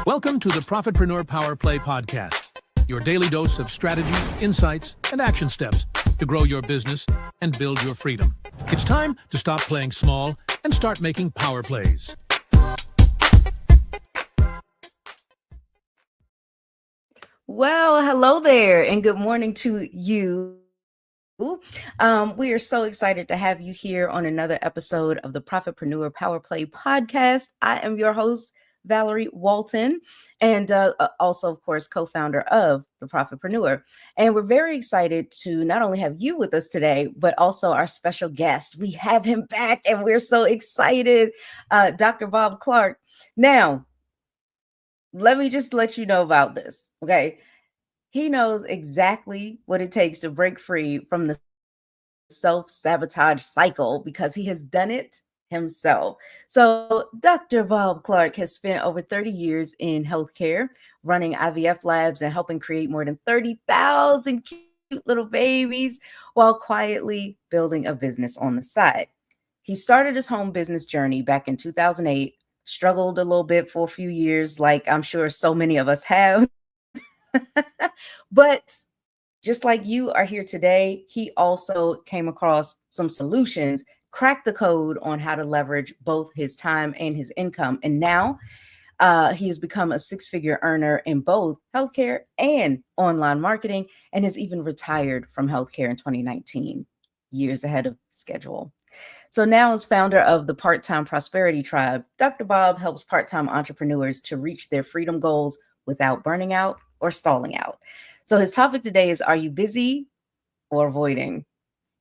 Welcome to the Profitpreneur Power Play podcast, your daily dose of strategies, insights, and action steps to grow your business and build your freedom. It's time to stop playing small and start making power plays. Well, hello there, and good morning to you. We are so excited to have you here on another episode of the Profitpreneur Power Play podcast. I am your host, Valerie Walton, and also, of course, co-founder of the Profitpreneur. And we're very excited to not only have you with us today, but also our special guest. We have him back, and we're so excited, Dr. Bob Clark. Now, let me just let you know about this, okay? He knows exactly what it takes to break free from the self-sabotage cycle because he has done it himself. So Dr. Bob Clark has spent over 30 years in healthcare, running IVF labs and helping create more than 30,000 cute little babies while quietly building a business on the side. He started his home business journey back in 2008, struggled a little bit for a few years, like I'm sure so many of us have. But just like you are here today, he also came across some solutions, cracked the code on how to leverage both his time and his income. And now he has become a six-figure earner in both healthcare and online marketing, and has even retired from healthcare in 2019, years ahead of schedule. So now, as founder of the Part-Time Prosperity Tribe, Dr. Bob helps part-time entrepreneurs to reach their freedom goals without burning out or stalling out. So his topic today is, are you busy or avoiding?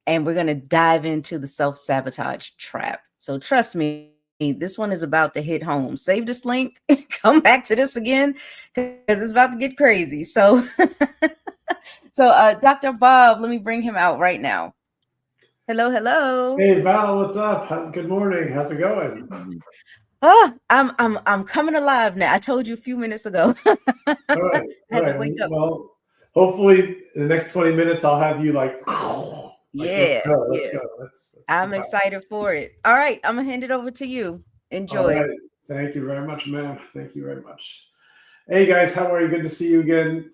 And we're going to dive into the self-sabotage trap. So trust me, this one is about to hit home. Save this link, come back to this again, because it's about to get crazy. So, Dr. Bob, let me bring him out right now. Hello, hello. Hey Val, what's up? Good morning. How's it going? Oh, I'm coming alive now. I told you a few minets ago. All right. I had to wake up. Well, hopefully in the next 20 minutes I'll have you like let's go. I'm excited for it. All right, I'm gonna hand it over to you. Enjoy. All right. Thank you very much, ma'am. Thank you very much. Hey guys, how are you? Good to see you again.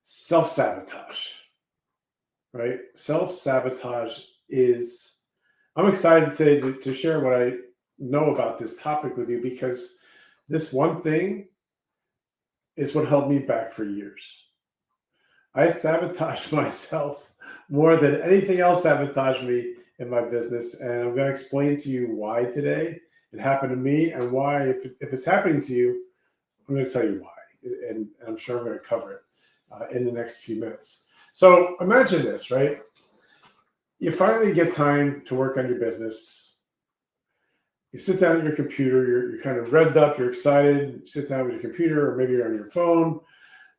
Self-sabotage, right? Self-sabotage is, I'm excited today to share what I know about this topic with you, because this one thing is what held me back for years. I sabotaged myself more than anything else sabotaged me in my business. And I'm going to explain to you why today it happened to me, and why, if it's happening to you, I'm going to tell you why. And I'm sure I'm going to cover it in the next few minutes. So imagine this, right? You finally get time to work on your business. You sit down at your computer, you're kind of revved up, you're excited, you sit down with your computer, or maybe you're on your phone,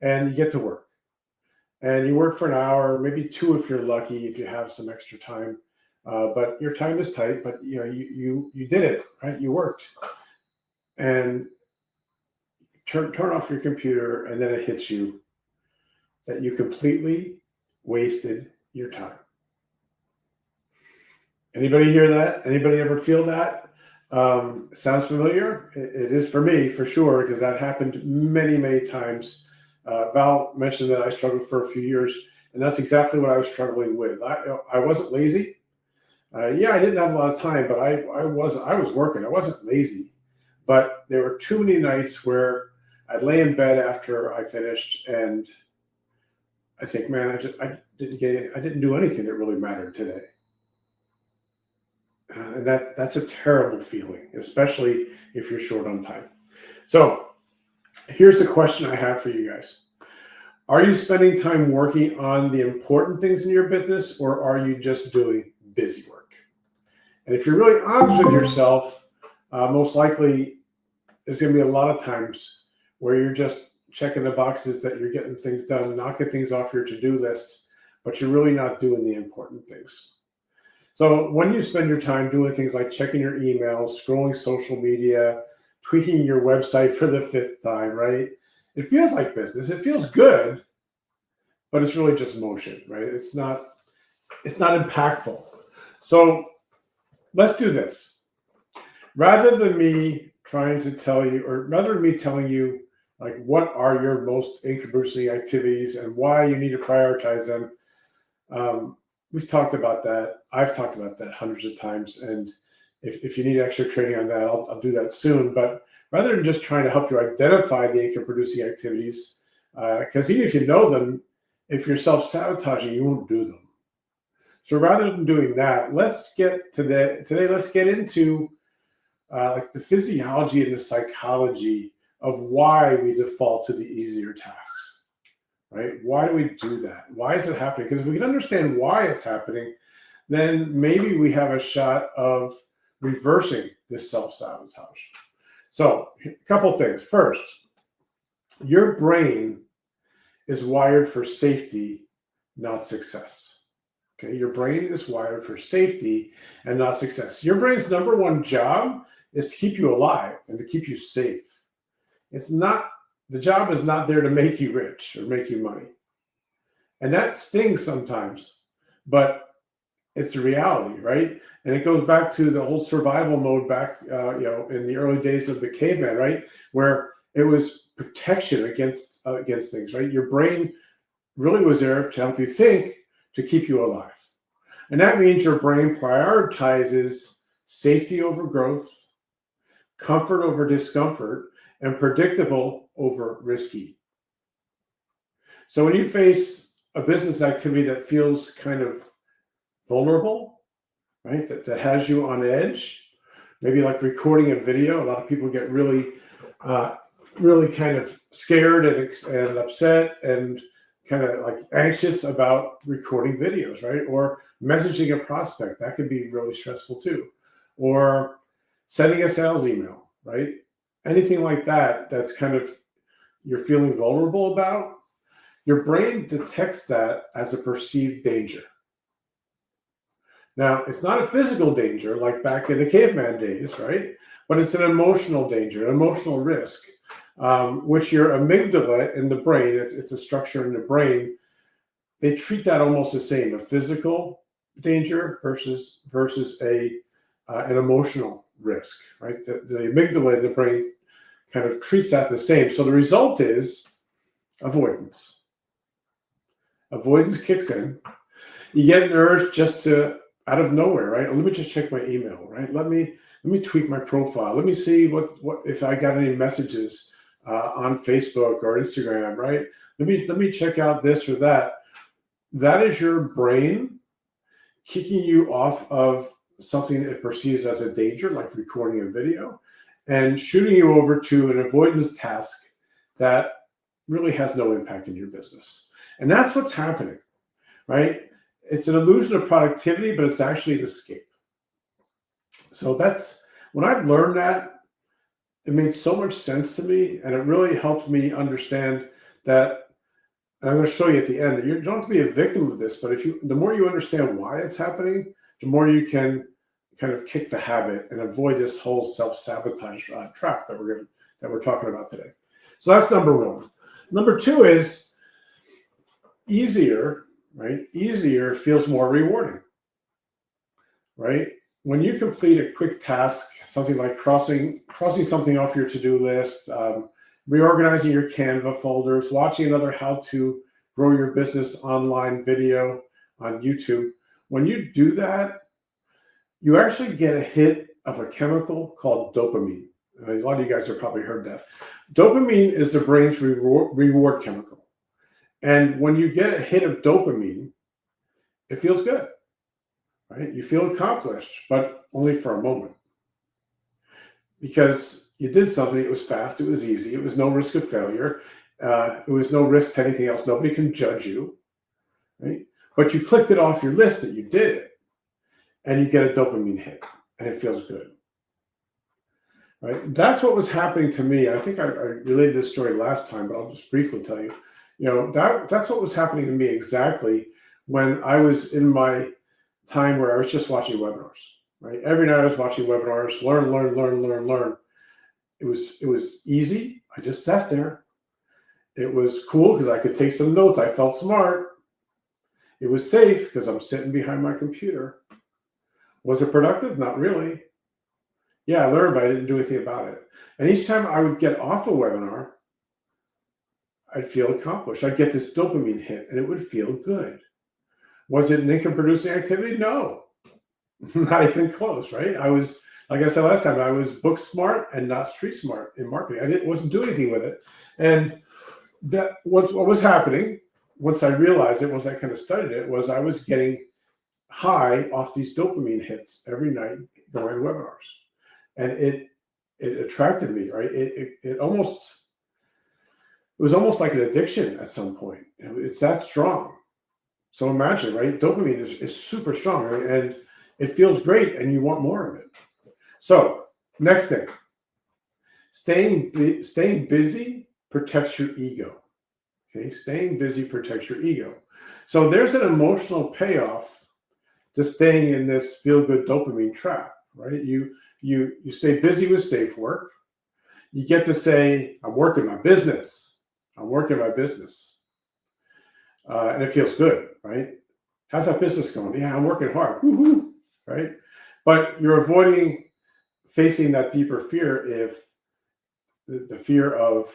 and you get to work. And you work for an hour, maybe two if you're lucky, if you have some extra time. But your time is tight, but you did it, right? You worked. And turn off your computer, and then it hits you that you completely wasted your time. Anybody hear that? Anybody ever feel that? Sounds familiar? It is for me, for sure, because that happened many, many times. Val mentioned that I struggled for a few years, and that's exactly what I was struggling with. I wasn't lazy. I didn't have a lot of time, but I was working. I wasn't lazy, but there were too many nights where I'd lay in bed after I finished, and I think, man, I didn't do anything that really mattered today. And that's a terrible feeling, especially if you're short on time. So here's the question I have for you guys. Are you spending time working on the important things in your business, or are you just doing busy work? And if you're really honest with yourself, most likely there's going to be a lot of times where you're just checking the boxes that you're getting things done, knocking things off your to-do list, but you're really not doing the important things. So when you spend your time doing things like checking your emails, scrolling social media, tweaking your website for the fifth time, right? It feels like business. It feels good, but it's really just motion, right? It's not impactful. So let's do this. Rather than me trying to tell you, or rather than me telling you, like, what are your most income-boosting activities and why you need to prioritize them, we've talked about that. I've talked about that hundreds of times. And if you need extra training on that, I'll do that soon. But rather than just trying to help you identify the income-producing activities, because even if you know them, if you're self-sabotaging, you won't do them. So rather than doing that, let's get today, let's get into like the physiology and the psychology of why we default to the easier tasks, right? Why do we do that? Why is it happening? Because if we can understand why it's happening, then maybe we have a shot of reversing this self-sabotage. So a couple things. First, your brain is wired for safety, not success. Okay, your brain is wired for safety and not success. Your brain's number one job is to keep you alive and to keep you safe. It's not, the job is not there to make you rich or make you money. And that stings sometimes, but it's a reality, right? And it goes back to the whole survival mode back, in the early days of the caveman, right? Where it was protection against things, right? Your brain really was there to help you think, to keep you alive. And that means your brain prioritizes safety over growth, comfort over discomfort, and predictable over risky. So when you face a business activity that feels kind of vulnerable, right, that has you on edge, maybe like recording a video, a lot of people get really kind of scared and upset and kind of like anxious about recording videos, right? Or messaging a prospect, that can be really stressful too. Or sending a sales email, right? Anything like that, that's kind of, you're feeling vulnerable about, your brain detects that as a perceived danger. Now, it's not a physical danger like back in the caveman days, right? But it's an emotional danger, an emotional risk, which your amygdala in the brain, it's a structure in the brain, they treat that almost the same, a physical danger versus an emotional risk, right? The amygdala in the brain kind of treats that the same. So the result is avoidance. Avoidance kicks in. You get an urge just to, out of nowhere, right? Let me just check my email, right? Let me tweak my profile. Let me see what if I got any messages on Facebook or Instagram, right? Let me check out this or that. That is your brain kicking you off of something it perceives as a danger, like recording a video, and shooting you over to an avoidance task that really has no impact in your business. And that's what's happening, right? It's an illusion of productivity, but it's actually an escape. So that's, when I learned that, it made so much sense to me, and it really helped me understand that. And I'm going to show you at the end that you don't have to be a victim of this, but the more you understand why it's happening, the more you can kind of kick the habit and avoid this whole self-sabotage trap that we're talking about today. So that's number one. Number two is easier, right? Easier feels more rewarding, right? When you complete a quick task, something like crossing something off your to-do list, reorganizing your Canva folders, watching another how to grow your business online video on YouTube. When you do that, you actually get a hit of a chemical called dopamine. A lot of you guys have probably heard that. Dopamine is the brain's reward chemical. And when you get a hit of dopamine, it feels good, right? You feel accomplished, but only for a moment. Because you did something, it was fast, it was easy, it was no risk of failure, it was no risk to anything else, nobody can judge you, right? But you clicked it off your list that you did it, and you get a dopamine hit, and it feels good, right? That's what was happening to me. I think I related this story last time, but I'll just briefly tell you. That's what was happening to me exactly when I was in my time where I was just watching webinars, right? Every night I was watching webinars, learn. It was easy. I just sat there. It was cool because I could take some notes. I felt smart. It was safe because I'm sitting behind my computer. Was it productive? Not really. Yeah, I learned, but I didn't do anything about it. And each time I would get off the webinar, I'd feel accomplished. I'd get this dopamine hit and it would feel good. Was it an income producing activity? No, not even close, right? I was, like I said last time, I was book smart and not street smart in marketing. Wasn't doing anything with it. And that what was happening once I realized it, once I kind of studied it, was I was getting high off these dopamine hits every night going to webinars. And it attracted me, right? It was almost like an addiction at some point. It's that strong. So imagine, right? Dopamine is super strong, right? And it feels great and you want more of it. So next thing, staying busy protects your ego. Okay, staying busy protects your ego. So there's an emotional payoff to staying in this feel-good dopamine trap, right? You stay busy with safe work. You get to say, I'm working my business. I'm working my business. And it feels good, right? How's that business going? Yeah, I'm working hard. Woo-hoo, right? But you're avoiding facing that deeper fear if the fear of,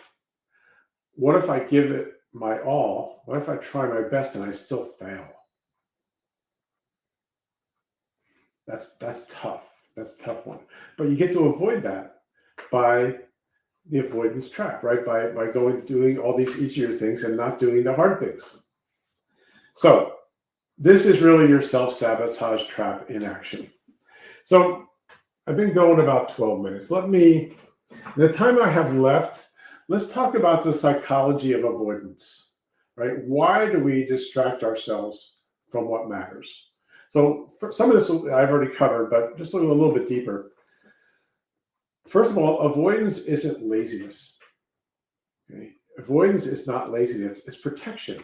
what if I give it my all? What if I try my best and I still fail? That's tough. That's a tough one. But you get to avoid that by the avoidance trap, right? By doing all these easier things and not doing the hard things. So this is really your self-sabotage trap in action. So I've been going about 12 minutes. In the time I have left, let's talk about the psychology of avoidance, right? Why do we distract ourselves from what matters? So for some of this I've already covered, but just looking a little bit deeper. First of all, avoidance isn't laziness. Okay? Avoidance is not laziness, it's protection.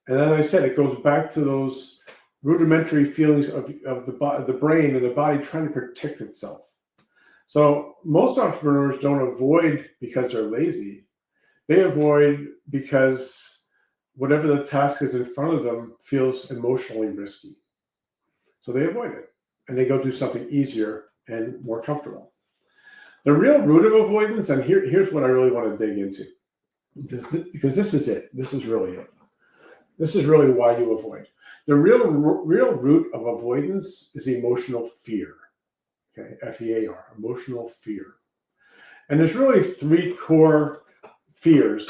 And as I said, it goes back to those rudimentary feelings of the brain and the body trying to protect itself. So most entrepreneurs don't avoid because they're lazy. They avoid because whatever the task is in front of them feels emotionally risky. So they avoid it and they go do something easier and more comfortable. The real root of avoidance, and here's what I really want to dig into, because this is it. This is really it. This is really why you avoid. The real root of avoidance is emotional fear. Okay, F-E-A-R, emotional fear. And there's really three core fears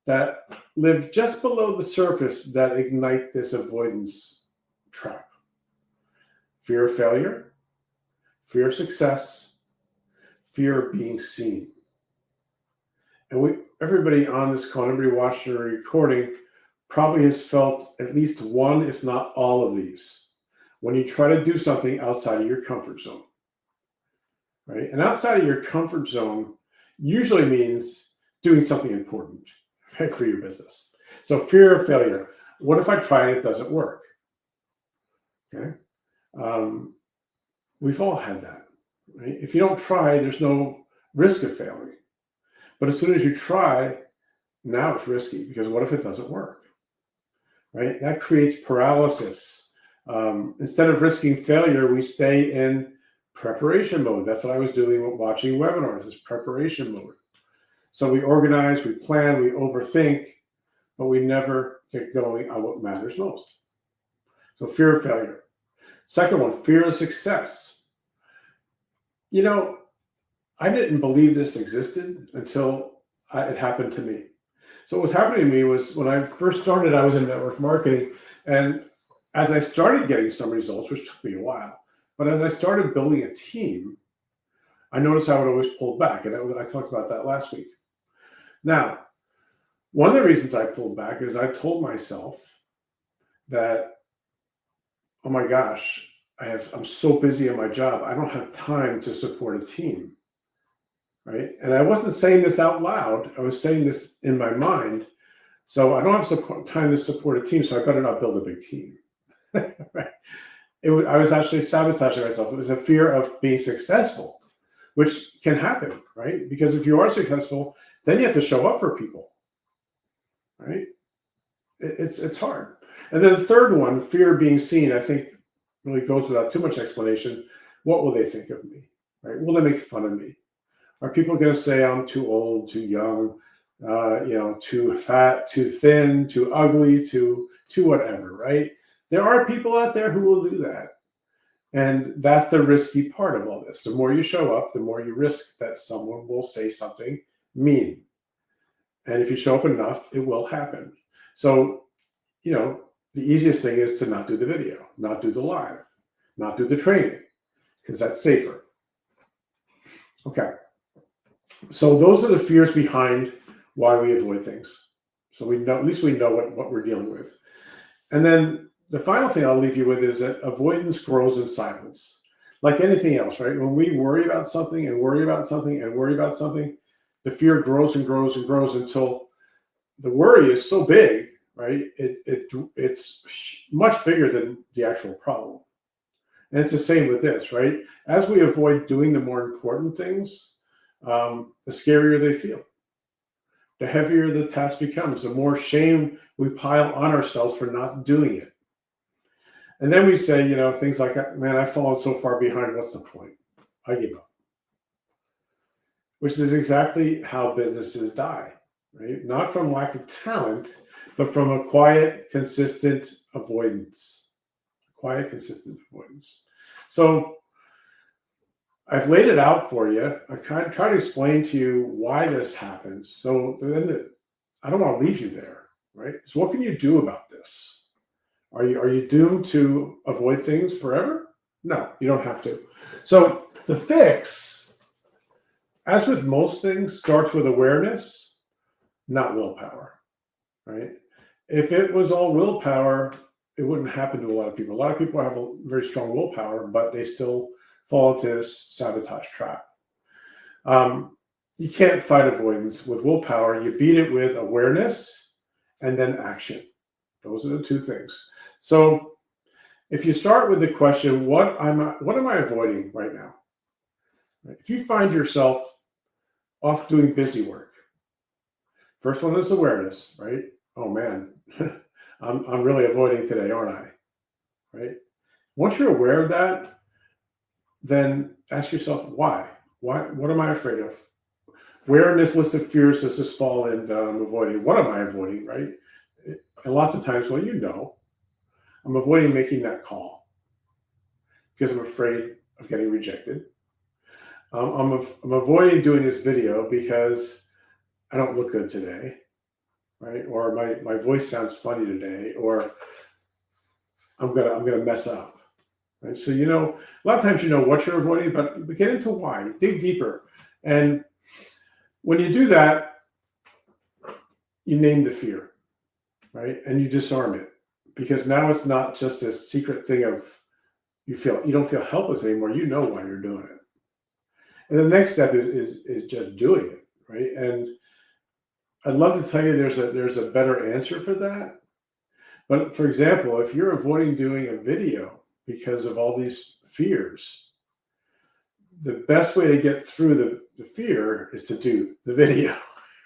that live just below the surface that ignite this avoidance trap. Fear of failure, fear of success, fear of being seen. And everybody on this call, everybody watching the recording, probably has felt at least one, if not all of these, when you try to do something outside of your comfort zone. Right? And outside of your comfort zone usually means doing something important, right, for your business. So fear of failure. What if I try and it doesn't work? Okay. We've all had that, right? If you don't try, there's no risk of failing. But as soon as you try, now it's risky, because what if it doesn't work? Right? That creates paralysis. Instead of risking failure, we stay in preparation mode. That's what I was doing watching webinars, is preparation mode. So we organize, we plan, we overthink, but we never get going on what matters most. So fear of failure. Second one, fear of success. You know, I didn't believe this existed until it happened to me. So what was happening to me was, when I first started, I was in network marketing. And as I started getting some results, which took me a while, but as I started building a team, I noticed I would always pull back. And I talked about that last week. Now, one of the reasons I pulled back is I told myself that, oh my gosh, I'm so busy in my job, I don't have time to support a team. Right? And I wasn't saying this out loud. I was saying this in my mind. So I don't have time to support a team, so I better not build a big team. Right? I was actually sabotaging myself. It was a fear of being successful, which can happen, right? Because if you are successful, then you have to show up for people, right? It's hard. And then the third one, fear of being seen, I think really goes without too much explanation. What will they think of me, right? Will they make fun of me? Are people going to say I'm too old, too young, too fat, too thin, too ugly, too whatever, right? There are people out there who will do that. And that's the risky part of all this. The more you show up, the more you risk that someone will say something mean. And if you show up enough, it will happen. So, the easiest thing is to not do the video, not do the live, not do the training, because that's safer. Okay. So those are the fears behind why we avoid things. So we know, at least we know what we're dealing with. And then the final thing I'll leave you with is that avoidance grows in silence. Like anything else, right? When we worry about something and worry about something and worry about something, the fear grows and grows and grows until the worry is so big, right? It's much bigger than the actual problem. And it's the same with this, right? As we avoid doing the more important things, the scarier they feel. The heavier the task becomes, the more shame we pile on ourselves for not doing it. And then we say, things like, man, I've fallen so far behind. What's the point? I give up. Which is exactly how businesses die, right? Not from lack of talent, but from a quiet, consistent avoidance. Quiet, consistent avoidance. So I've laid it out for you. I kind of try to explain to you why this happens. So then I don't want to leave you there, right? So what can you do about this? Are you doomed to avoid things forever? No, you don't have to. So the fix, as with most things, starts with awareness, not willpower, right? If it was all willpower, it wouldn't happen to a lot of people. A lot of people have a very strong willpower, but they still fall into this sabotage trap. You can't fight avoidance with willpower. You beat it with awareness and then action. Those are the two things. So if you start with the question, what am I avoiding right now? If you find yourself off doing busy work, first one is awareness, right? Oh man, I'm really avoiding today, aren't I? Right? Once you're aware of that, then ask yourself, why? What am I afraid of? Where in this list of fears does this fall in that I'm avoiding? What am I avoiding, right? And lots of times, I'm avoiding making that call because I'm afraid of getting rejected. I'm avoiding doing this video because I don't look good today, right? Or my voice sounds funny today, or I'm gonna mess up. Right? So, a lot of times what you're avoiding, but get into why, dig deeper. And when you do that, you name the fear, right? And you disarm it, because now it's not just a secret thing of you don't feel helpless anymore. You know why you're doing it. And the next step is just doing it, right? And I'd love to tell you there's a better answer for that. But for example, if you're avoiding doing a video because of all these fears, the best way to get through the fear is to do the video,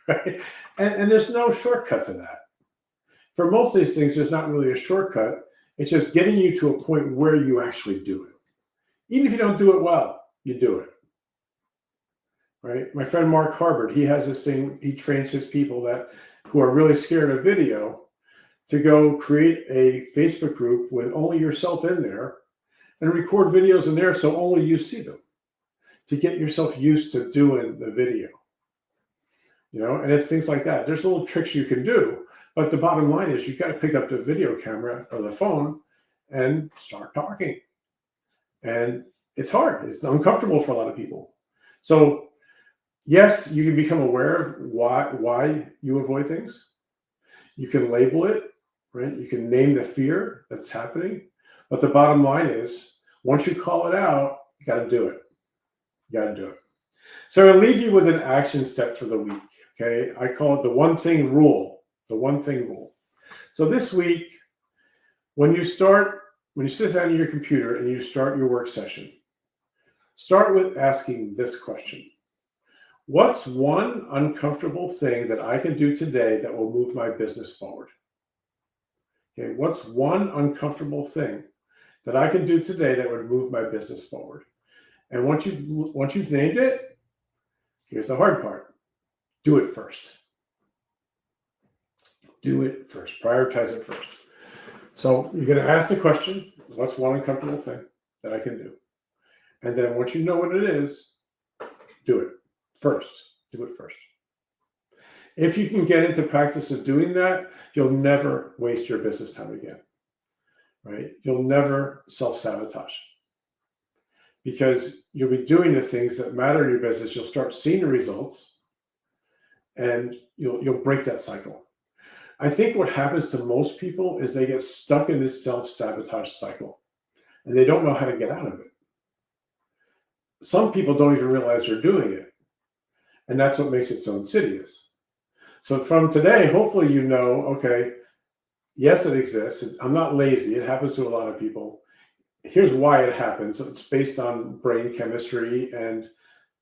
right? And there's no shortcut to that. For most of these things, there's not really a shortcut. It's just getting you to a point where you actually do it. Even if you don't do it well, you do it, right? My friend Mark Harbert, he has this thing, he trains his people who are really scared of video to go create a Facebook group with only yourself in there and record videos in there so only you see them, to get yourself used to doing the video. And it's things like that. There's little tricks you can do, but the bottom line is you got to pick up the video camera or the phone and start talking. And it's hard. It's uncomfortable for a lot of people. So yes, you can become aware of why you avoid things. You can label it, right? You can name the fear that's happening. But the bottom line is, once you call it out, you got to do it. You got to do it. So I'll leave you with an action step for the week. Okay. I call it the one thing rule. The one thing rule. So this week, when you sit down at your computer and you start your work session, start with asking this question. What's one uncomfortable thing that I can do today that will move my business forward? Okay, what's one uncomfortable thing that I can do today that would move my business forward? And once you've named it, here's the hard part. Do it first. Do it first. Prioritize it first. So you're going to ask the question, what's one uncomfortable thing that I can do? And then once you know what it is, do it first. Do it first. If you can get into practice of doing that, you'll never waste your business time again, right? You'll never self-sabotage because you'll be doing the things that matter in your business. You'll start seeing the results and you'll break that cycle. I think what happens to most people is they get stuck in this self-sabotage cycle and they don't know how to get out of it. Some people don't even realize they're doing it. And that's what makes it so insidious. So from today, hopefully you know, okay, yes, it exists. I'm not lazy. It happens to a lot of people. Here's why it happens. It's based on brain chemistry and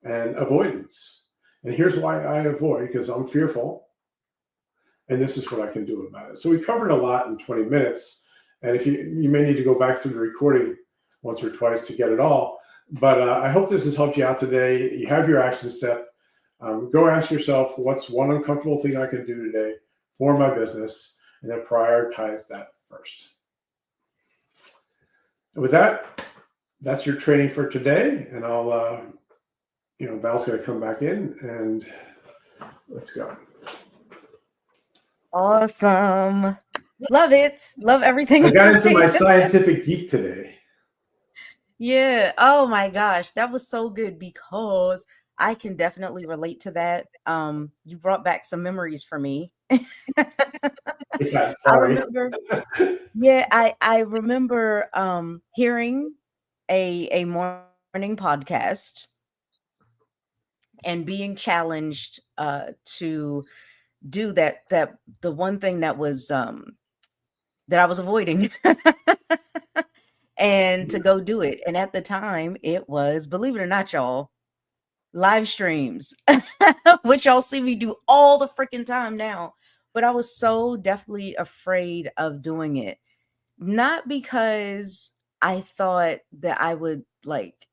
avoidance. And here's why I avoid, because I'm fearful. And this is what I can do about it. So we covered a lot in 20 minutes. And if you may need to go back through the recording once or twice to get it all. But I hope this has helped you out today. You have your action step. Go ask yourself, what's one uncomfortable thing I can do today for my business? And then prioritize that first. And with that, that's your training for today. And I'll, Val's going to come back in and let's go. Awesome. Love it. Love everything. I got into my scientific geek today. Yeah. Oh my gosh. That was so good because I can definitely relate to that. You brought back some memories for me. Yeah, sorry. I remember hearing a morning podcast and being challenged to do that the one thing that was that I was avoiding and to go do it. And at the time it was, believe it or not, y'all, live streams, which y'all see me do all the freaking time now. But I was so definitely afraid of doing it. Not because I thought that I would like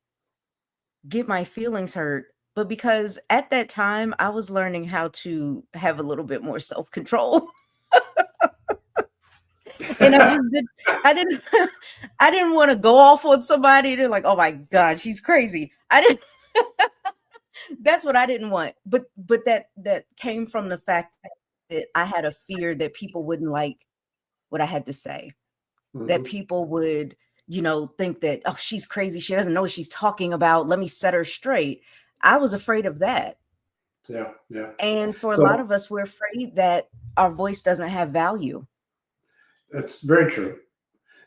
get my feelings hurt, but because at that time I was learning how to have a little bit more self-control. And I didn't want to go off on somebody. They're like, oh my God, she's crazy. That's what I didn't want. But that came from the fact that I had a fear that people wouldn't like what I had to say, that people would, think that, oh, she's crazy. She doesn't know what she's talking about. Let me set her straight. I was afraid of that. Yeah. And for a lot of us, we're afraid that our voice doesn't have value. That's very true.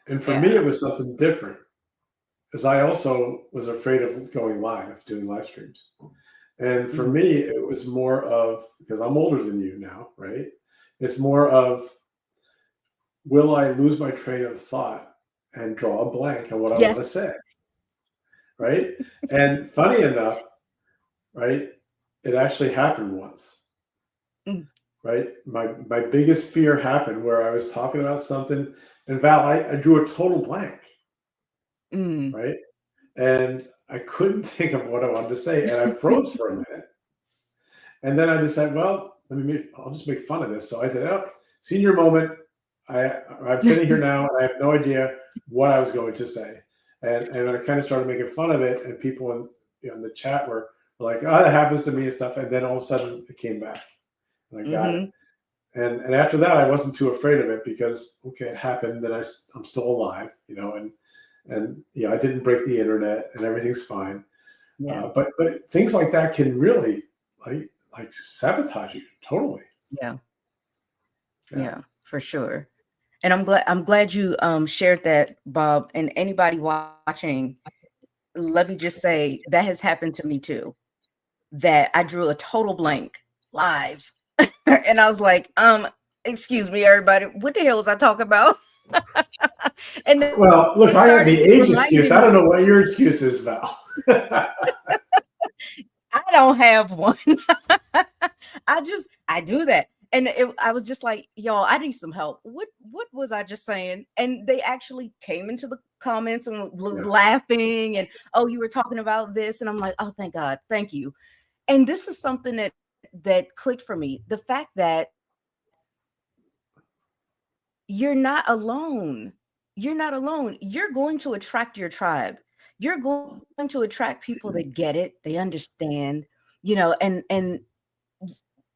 And for me, it was something different because I also was afraid of going live, doing live streams. And for me, it was more of, because I'm older than you now, right? It's more of, will I lose my train of thought and draw a blank on what I want to say, right? And funny enough, right, it actually happened once, right? My biggest fear happened where I was talking about something, and Val, I drew a total blank, right? And I couldn't think of what I wanted to say, and I froze for a minute. And then I decided, well, I'll just make fun of this. So I said, oh, senior moment. I'm sitting here now, and I have no idea what I was going to say. And I kind of started making fun of it, and people in the chat were like, oh, that happens to me and stuff. And then all of a sudden it came back, and I got it. And after that, I wasn't too afraid of it because, okay, it happened, and I'm still alive, and I didn't break the internet, and everything's fine. Yeah. But things like that can really like sabotage you totally. Yeah, for sure. And I'm glad you shared that, Bob. And anybody watching, let me just say that has happened to me too. That I drew a total blank live, and I was like, excuse me, everybody, what the hell was I talking about? And well, look, I have the age excuse. I don't know what your excuse is, Val. I don't have one. I do that. And I was just like, y'all, I need some help. What was I just saying? And they actually came into the comments and was laughing and, oh, you were talking about this. And I'm like, oh, thank God. Thank you. And this is something that clicked for me. The fact that you're not alone. You're not alone. You're going to attract your tribe. You're going to attract people that get it. They understand, and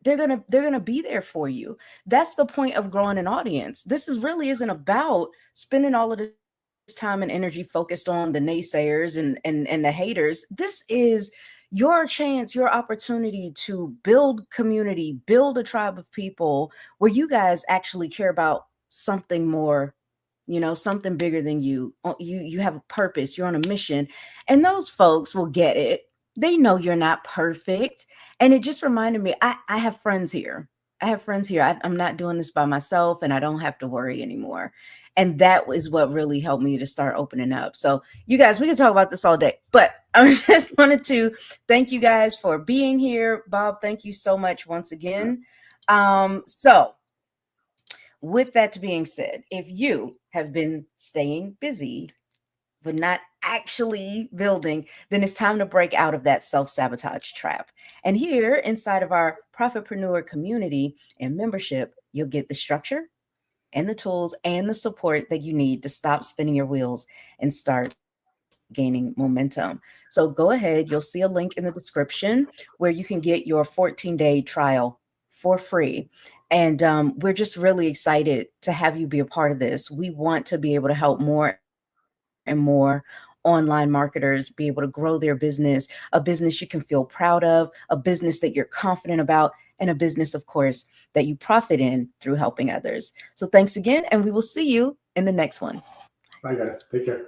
they're gonna be there for you. That's the point of growing an audience. This really isn't about spending all of this time and energy focused on the naysayers and the haters. This is your chance, your opportunity to build community, build a tribe of people where you guys actually care about something more, something bigger than you. You have a purpose, you're on a mission, and those folks will get it. They know you're not perfect. And it just reminded me, I have friends here. I'm not doing this by myself, and I don't have to worry anymore. And that is what really helped me to start opening up. So you guys, we can talk about this all day, but I just wanted to thank you guys for being here. Bob, thank you so much once again. So with that being said, if you have been staying busy, but not actually building, then it's time to break out of that self-sabotage trap. And here inside of our Profitpreneur community and membership, you'll get the structure and the tools and the support that you need to stop spinning your wheels and start gaining momentum. So go ahead. You'll see a link in the description where you can get your 14-day trial for free. And we're just really excited to have you be a part of this. We want to be able to help more and more online marketers be able to grow their business, a business you can feel proud of, a business that you're confident about, and a business, of course, that you profit in through helping others. So thanks again, and we will see you in the next one. Bye, guys. Take care.